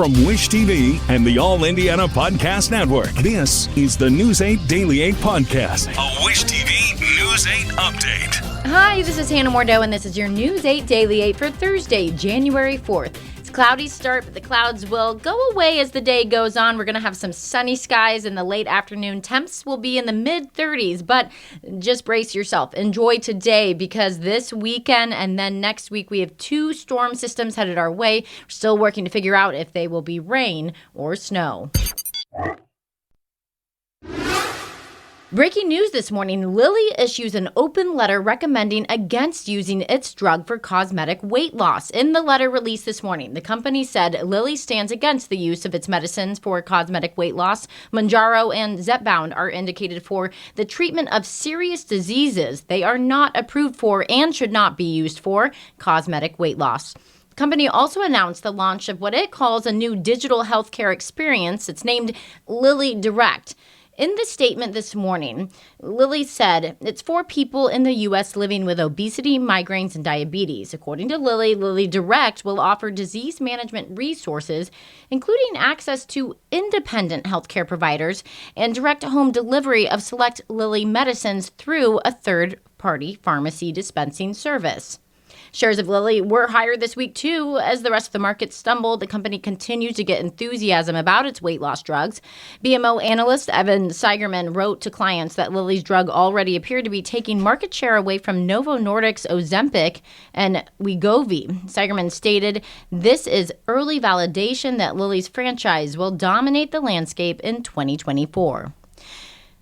From Wish TV and the All Indiana Podcast Network, this is the News 8 Daily 8 Podcast, a Wish TV News 8 update. Hi, this is Hannah Mordeau, and this is your News 8 Daily 8 for Thursday, January 4th. It's a cloudy start, but the clouds will go away as the day goes on. We're going to have some sunny skies in the late afternoon. Temps will be in the mid-30s, but just brace yourself. Enjoy today because this weekend and then next week we have two storm systems headed our way. We're still working to figure out if they will be rain or snow. Breaking news this morning, Lilly issues an open letter recommending against using its drug for cosmetic weight loss. In the letter released this morning, the company said Lilly stands against the use of its medicines for cosmetic weight loss. Mounjaro and Zepbound are indicated for the treatment of serious diseases. They are not approved for and should not be used for cosmetic weight loss. The company also announced the launch of what it calls a new digital healthcare experience. It's named Lilly Direct. In the statement this morning, Lilly said it's for people in the U.S. living with obesity, migraines, and diabetes. According to Lilly, Lilly Direct will offer disease management resources, including access to independent healthcare providers and direct home delivery of select Lilly medicines through a third-party pharmacy dispensing service. Shares of Lilly were higher this week, too, as the rest of the market stumbled. The company continues to get enthusiasm about its weight loss drugs. BMO analyst Evan Seigerman wrote to clients that Lilly's drug already appeared to be taking market share away from Novo Nordisk's Ozempic and Wegovy. Seigerman stated, "This is early validation that Lilly's franchise will dominate the landscape in 2024.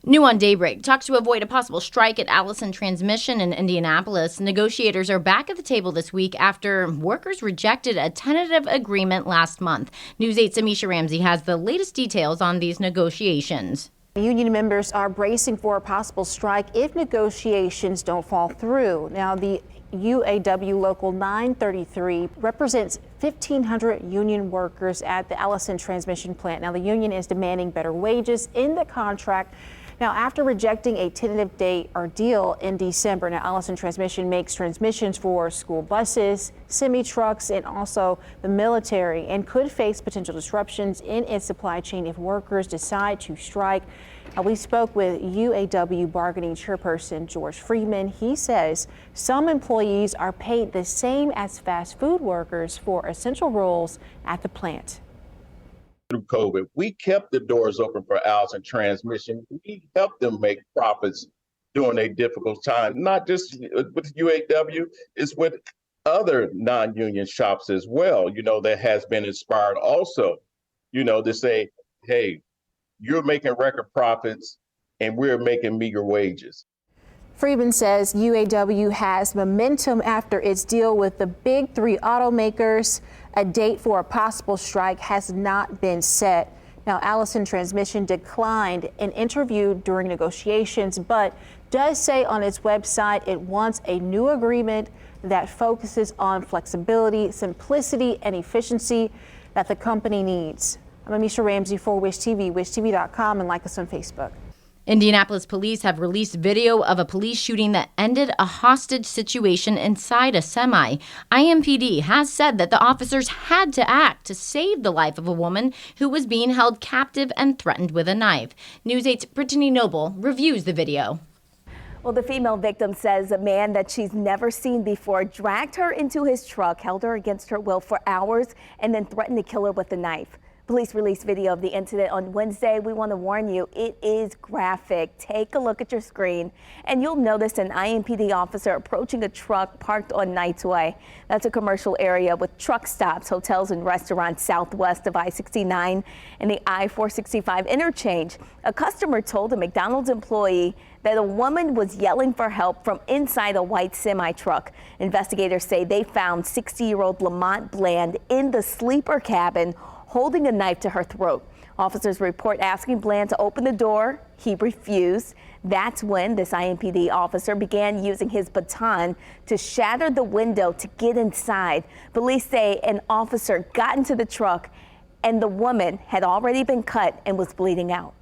New on Daybreak, talks to avoid a possible strike at Allison Transmission in Indianapolis. Negotiators are back at the table this week after workers rejected a tentative agreement last month. News 8's Amisha Ramsey has the latest details on these negotiations. Union members are bracing for a possible strike if negotiations don't fall through. Now, the UAW Local 933 represents 1,500 union workers at the Allison Transmission plant. Now, the union is demanding better wages in the contract. Now, after rejecting a tentative date or deal in December, now Allison Transmission makes transmissions for school buses, semi-trucks, and also the military, and could face potential disruptions in its supply chain if workers decide to strike. Now, we spoke with UAW bargaining chairperson George Freeman. He says some employees are paid the same as fast food workers for essential roles at the plant. Through COVID, we kept the doors open for Allison Transmission. We helped them make profits during a difficult time, not just with UAW, it's with other non-union shops as well, that has been inspired also, to say, hey, you're making record profits and we're making meager wages. Freeman says UAW has momentum after its deal with the big three automakers. A date for a possible strike has not been set. Now, Allison Transmission declined an interview during negotiations, but does say on its website it wants a new agreement that focuses on flexibility, simplicity, and efficiency that the company needs. I'm Amisha Ramsey for Wish TV, wishtv.com, and like us on Facebook. Indianapolis police have released video of a police shooting that ended a hostage situation inside a semi. IMPD has said that the officers had to act to save the life of a woman who was being held captive and threatened with a knife. News 8's Brittany Noble reviews the video. Well, the female victim says a man that she's never seen before dragged her into his truck, held her against her will for hours, and then threatened to kill her with a knife. Police released video of the incident on Wednesday. We want to warn you, it is graphic. Take a look at your screen and you'll notice an IMPD officer approaching a truck parked on Knight's Way. That's a commercial area with truck stops, hotels, and restaurants southwest of I-69 and the I-465 interchange. A customer told a McDonald's employee that a woman was yelling for help from inside a white semi-truck. Investigators say they found 60-year-old Lamont Bland in the sleeper cabin holding a knife to her throat. Officers report asking Bland to open the door. He refused. That's when this IMPD officer began using his baton to shatter the window to get inside. Police say an officer got into the truck and the woman had already been cut and was bleeding out.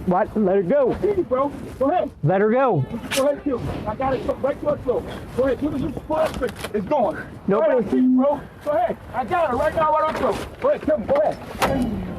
What? Let her go. Hey, bro. Go ahead. Let her go. Go ahead, kill me. I got it. Right to it, bro. Go ahead. Do this foot. It's going. Nobody. Go ahead, bro. Go ahead. I got it right now, right on throat. Go ahead, kill me. Go ahead.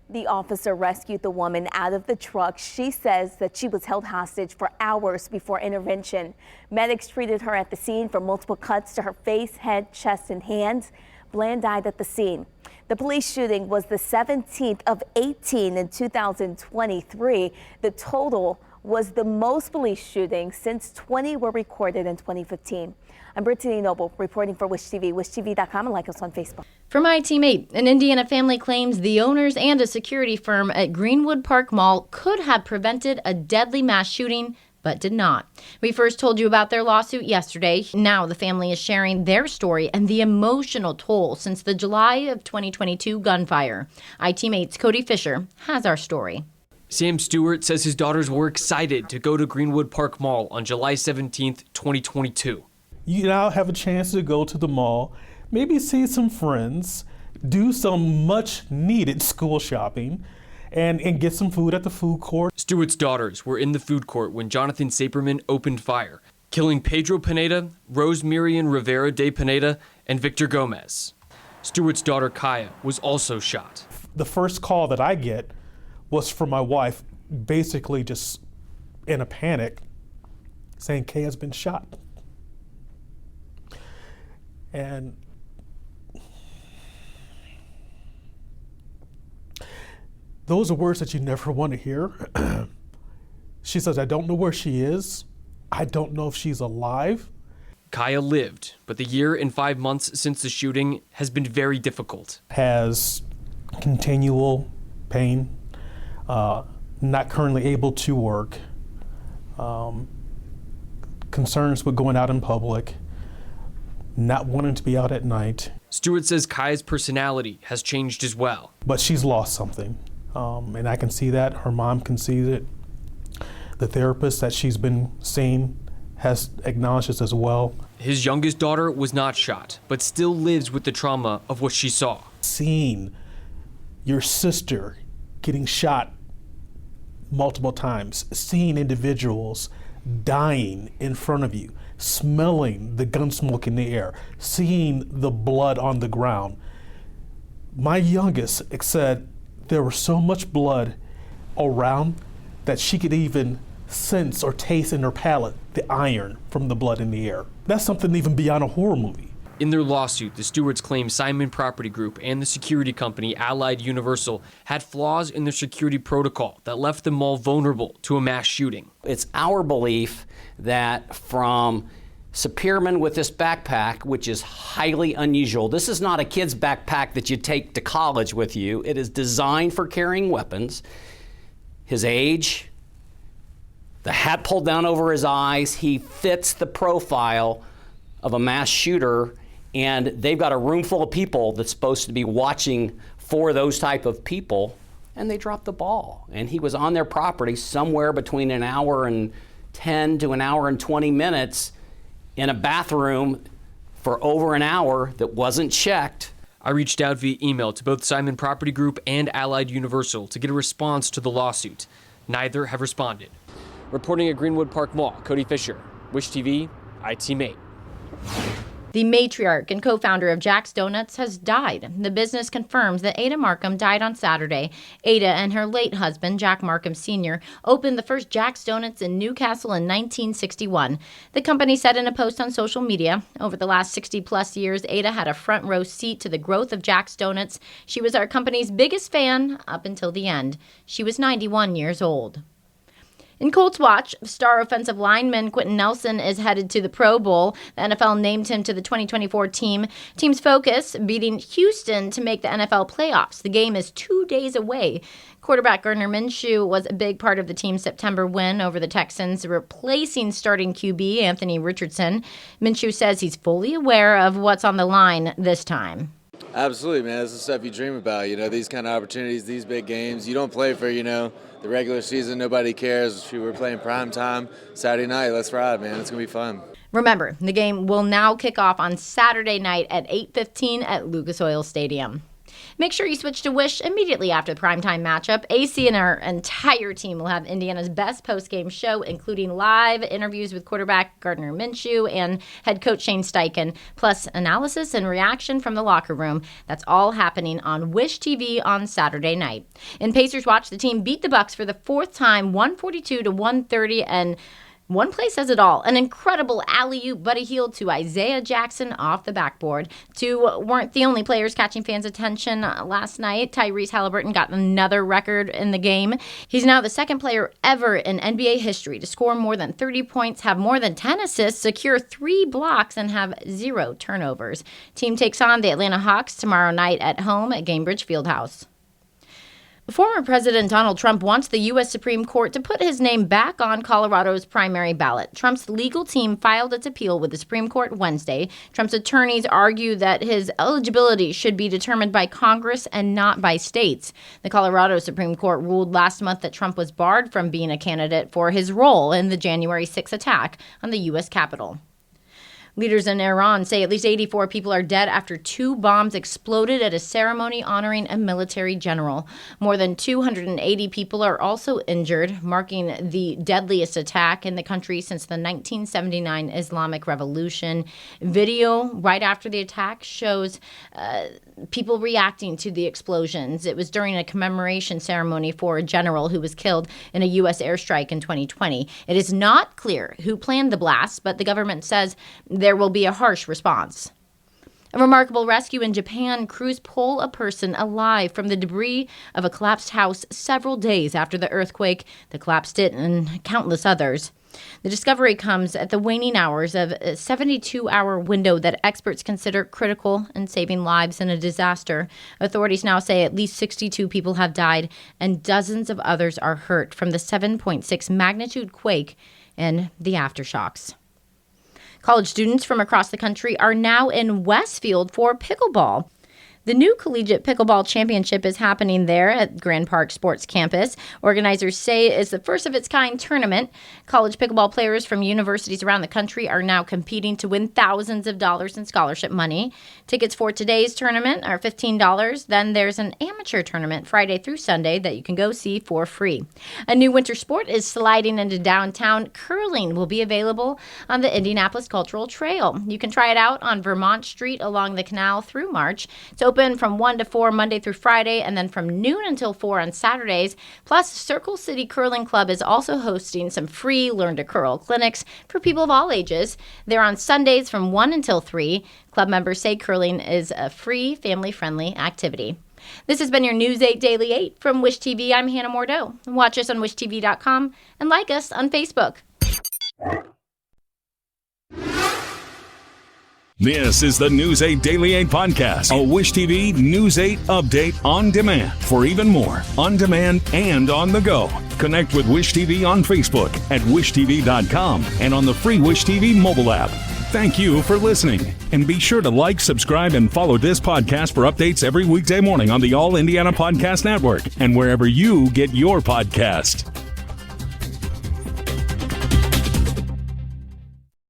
The officer rescued the woman out of the truck. She says that she was held hostage for hours before intervention. Medics treated her at the scene for multiple cuts to her face, head, chest, and hands. Bland died at the scene. The police shooting was the 17th of 18 in 2023. The total was the most police shootings since 20 were recorded in 2015. I'm Brittany Noble reporting for Wish TV, wishtv.com, and like us on Facebook. For My Teammate, an Indiana family claims the owners and a security firm at Greenwood Park Mall could have prevented a deadly mass shooting, but did not. We first told you about their lawsuit yesterday. Now the family is sharing their story and the emotional toll since the July of 2022 gunfire. iTeammate's Cody Fisher has our story. Sam Stewart says his daughters were excited to go to Greenwood Park Mall on July 17th, 2022. You now have a chance to go to the mall, maybe see some friends, do some much needed school shopping, and get some food at the food court. Stewart's daughters were in the food court when Jonathan Saperman opened fire, killing Pedro Pineda, Rose Miriam Rivera de Pineda, and Victor Gomez. Stewart's daughter Kaya was also shot. The first call that I get was from my wife, basically just in a panic, saying Kaya's been shot. And those are words that you never want to hear. She says, I don't know where she is. I don't know if she's alive. Kaya lived, but the year and 5 months since the shooting has been very difficult. Has continual pain, not currently able to work, concerns with going out in public, not wanting to be out at night. Stewart says Kaya's personality has changed as well. But she's lost something, and I can see that. Her mom can see it. The therapist that she's been seeing has acknowledged this as well. His youngest daughter was not shot, but still lives with the trauma of what she saw. Seeing your sister getting shot multiple times, seeing individuals dying in front of you, smelling the gun smoke in the air, seeing the blood on the ground. My youngest said there was so much blood around that she could even sense or taste in her palate the iron from the blood in the air. That's something even beyond a horror movie. In their lawsuit, the Stewarts claim Simon Property Group and the security company Allied Universal had flaws in their security protocol that left the mall vulnerable to a mass shooting. It's our belief that from Spearman with this backpack, which is highly unusual, this is not a kid's backpack that you take to college with you. It is designed for carrying weapons. His age, the hat pulled down over his eyes, he fits the profile of a mass shooter, and they've got a room full of people that's supposed to be watching for those type of people, and they dropped the ball. And he was on their property somewhere between an hour and 10 to an hour and 20 minutes in a bathroom for over an hour that wasn't checked. I reached out via email to both Simon Property Group and Allied Universal to get a response to the lawsuit. Neither have responded. Reporting at Greenwood Park Mall, Cody Fisher, Wish TV, iTeammate. The matriarch and co-founder of Jack's Donuts has died. The business confirms that Ada Markham died on Saturday. Ada and her late husband, Jack Markham Sr., opened the first Jack's Donuts in Newcastle in 1961. The company said in a post on social media, over the last 60-plus years, Ada had a front row seat to the growth of Jack's Donuts. She was our company's biggest fan up until the end. She was 91 years old. In Colts watch, star offensive lineman Quentin Nelson is headed to the Pro Bowl. The NFL named him to the 2024 team. Team's focus, beating Houston to make the NFL playoffs. The game is 2 days away. Quarterback Gardner Minshew was a big part of the team's September win over the Texans, replacing starting QB Anthony Richardson. Minshew says he's fully aware of what's on the line this time. Absolutely, man. This is stuff you dream about. You know, these kind of opportunities, these big games. You don't play for, the regular season. Nobody cares. We're playing prime time Saturday night. Let's ride, man. It's going to be fun. Remember, the game will now kick off on Saturday night at 8:15 at Lucas Oil Stadium. Make sure you switch to Wish immediately after the primetime matchup. AC and our entire team will have Indiana's best post-game show, including live interviews with quarterback Gardner Minshew and head coach Shane Steichen, plus analysis and reaction from the locker room. That's all happening on Wish TV on Saturday night. In Pacers Watch, the team beat the Bucks for the fourth time, 142-130, and one play says it all. An incredible alley-oop Buddy Hield to Isaiah Jackson off the backboard. Two weren't the only players catching fans' attention last night. Tyrese Halliburton got another record in the game. He's now the second player ever in NBA history to score more than 30 points, have more than 10 assists, secure 3 blocks, and have 0 turnovers. Team takes on the Atlanta Hawks tomorrow night at home at Gainbridge Fieldhouse. Former President Donald Trump wants the U.S. Supreme Court to put his name back on Colorado's primary ballot. Trump's legal team filed its appeal with the Supreme Court Wednesday. Trump's attorneys argue that his eligibility should be determined by Congress and not by states. The Colorado Supreme Court ruled last month that Trump was barred from being a candidate for his role in the January 6th attack on the U.S. Capitol. Leaders in Iran say at least 84 people are dead after 2 bombs exploded at a ceremony honoring a military general. More than 280 people are also injured, marking the deadliest attack in the country since the 1979 Islamic Revolution. Video right after the attack shows people reacting to the explosions. It was during a commemoration ceremony for a general who was killed in a U.S. airstrike in 2020. It is not clear who planned the blast, but the government says there will be a harsh response. A remarkable rescue in Japan. Crews pull a person alive from the debris of a collapsed house several days after the earthquake that collapsed it and countless others. The discovery comes at the waning hours of a 72-hour window that experts consider critical in saving lives in a disaster. Authorities now say at least 62 people have died and dozens of others are hurt from the 7.6 magnitude quake and the aftershocks. College students from across the country are now in Westfield for pickleball. The new Collegiate Pickleball Championship is happening there at Grand Park Sports Campus. Organizers say it's the first of its kind tournament. College pickleball players from universities around the country are now competing to win thousands of dollars in scholarship money. Tickets for today's tournament are $15. Then there's an amateur tournament Friday through Sunday that you can go see for free. A new winter sport is sliding into downtown. Curling will be available on the Indianapolis Cultural Trail. You can try it out on Vermont Street along the canal through March. It's open from 1 to 4 Monday through Friday, and then from noon until 4 on Saturdays. Plus, Circle City Curling Club is also hosting some free Learn to Curl clinics for people of all ages. They're on Sundays from 1 until 3. Club members say curling is a free, family-friendly activity. This has been your News 8 Daily 8 from Wish TV. I'm Hannah Mordeau. Watch us on wishtv.com and like us on Facebook. This is the News 8 Daily 8 podcast, a Wish TV News 8 update on demand. For even more, on demand and on the go, connect with Wish TV on Facebook at wishtv.com and on the free Wish TV mobile app. Thank you for listening, and be sure to like, subscribe, and follow this podcast for updates every weekday morning on the All Indiana Podcast Network and wherever you get your podcast.